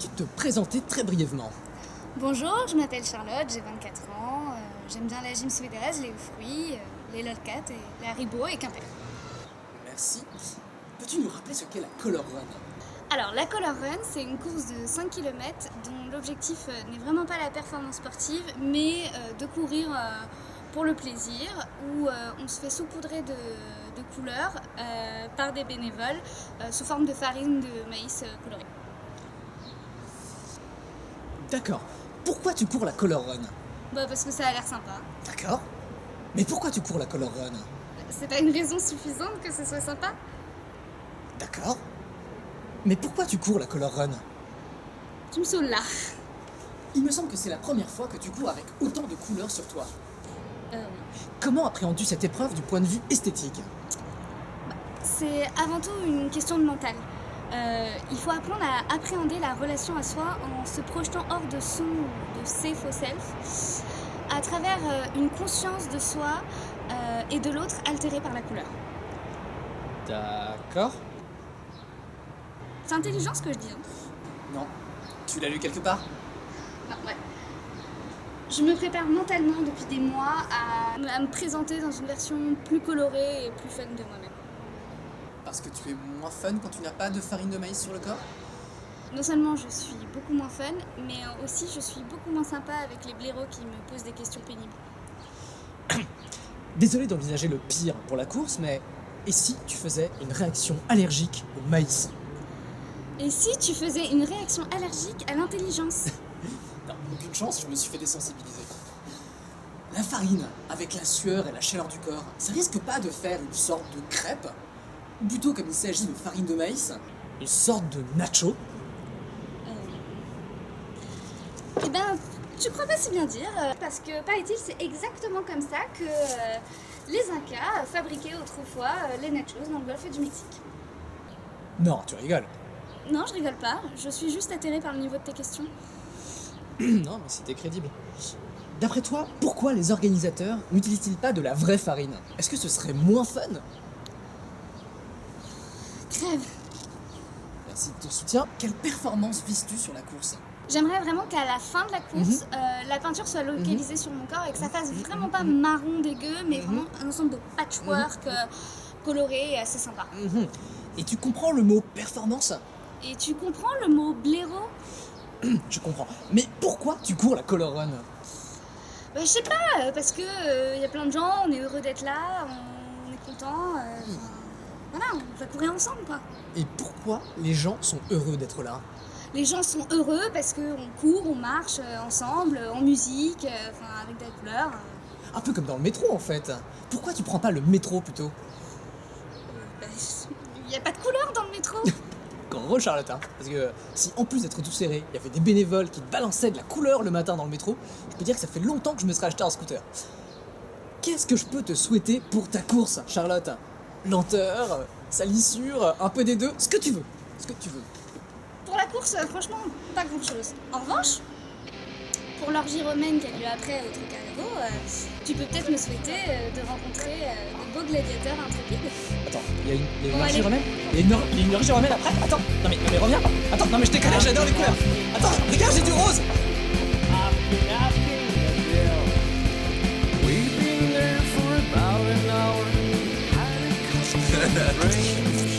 peux-tu te présenter très brièvement? Bonjour, je m'appelle Charlotte, j'ai 24 ans. J'aime bien la gym suédoise, les fruits, les lolcat et les Haribo et Quimper. Merci. Peux-tu nous rappeler ce qu'est la Color Run? Alors, la Color Run, c'est une course de 5 km dont l'objectif n'est vraiment pas la performance sportive, mais de courir pour le plaisir, où on se fait saupoudrer de couleurs par des bénévoles sous forme de farine de maïs colorée. D'accord. Pourquoi tu cours la Color Run? Bah, parce que ça a l'air sympa. D'accord. Mais pourquoi tu cours la Color Run? C'est pas une raison suffisante que ce soit sympa? D'accord. Mais pourquoi tu cours la Color Run? Tu me saoules là. Il me semble que c'est la première fois que tu cours avec autant de couleurs sur toi. Oui. Comment appréhendes-tu cette épreuve du point de vue esthétique? C'est avant tout une question de mental. Il faut apprendre à appréhender la relation à soi en se projetant hors de son ou de ses faux self, à travers une conscience de soi et de l'autre altérée par la couleur. D'accord. C'est intelligent ce que je dis. Non. Tu l'as lu quelque part? Non, ouais. Je me prépare mentalement depuis des mois à me présenter dans une version plus colorée et plus fun de moi-même. Parce que tu es moins fun quand tu n'as pas de farine de maïs sur le corps? Non seulement je suis beaucoup moins fun, mais aussi je suis beaucoup moins sympa avec les blaireaux qui me posent des questions pénibles. Désolé d'envisager le pire pour la course, mais et si tu faisais une réaction allergique au maïs? Et si tu faisais une réaction allergique à l'intelligence? Non, aucune chance, je me suis fait désensibiliser. La farine, avec la sueur et la chaleur du corps, ça risque pas de faire une sorte de crêpe? Ou plutôt, comme il s'agit de farine de maïs, une sorte de nacho? Eh ben, tu crois pas si bien dire, parce que paraît-il, c'est exactement comme ça que les Incas fabriquaient autrefois les nachos dans le golfe du Mexique. Non, tu rigoles. Non, je rigole pas, je suis juste atterrée par le niveau de tes questions. Non, mais c'était crédible. D'après toi, pourquoi les organisateurs n'utilisent-ils pas de la vraie farine? Est-ce que ce serait moins fun? Crève. Merci de ton soutien. Quelle performance vises-tu sur la course? J'aimerais vraiment qu'à la fin de la course, la peinture soit localisée sur mon corps et que ça fasse vraiment pas marron dégueu, mais vraiment un ensemble de patchwork coloré et assez sympa. Et tu comprends le mot performance? Et tu comprends le mot blaireau? Je comprends. Mais pourquoi tu cours la Color Run? Bah, je sais pas, parce que y a plein de gens, on est heureux d'être là, on est content. Voilà, on va courir ensemble quoi. Et pourquoi les gens sont heureux d'être là? Les gens sont heureux parce qu'on court, on marche ensemble, en musique, avec de la couleur. Un peu comme dans le métro en fait. Pourquoi tu prends pas le métro plutôt? Il y a pas de couleur dans le métro. Gros Charlotte, hein. Parce que si en plus d'être tout serré, il y avait des bénévoles qui te balançaient de la couleur le matin dans le métro, je peux dire que ça fait longtemps que je me serais acheté un scooter. Qu'est-ce que je peux te souhaiter pour ta course, Charlotte? Lenteur, salissure, un peu des deux, ce que tu veux. Ce que tu veux. Pour la course, franchement, pas grand-chose. En revanche, pour l'orgie romaine qui a lieu après au Trocadéro, tu peux peut-être me souhaiter de rencontrer de beaux gladiateurs intrépides. Attends, il y a une Bon, orgie allez. romaine? Il y a une orgie romaine après? Attends, non mais reviens. Attends, non mais je déconne, j'adore les couleurs. Attends, regarde, j'ai du rose. We've been there for about an hour. Had a cup of rain.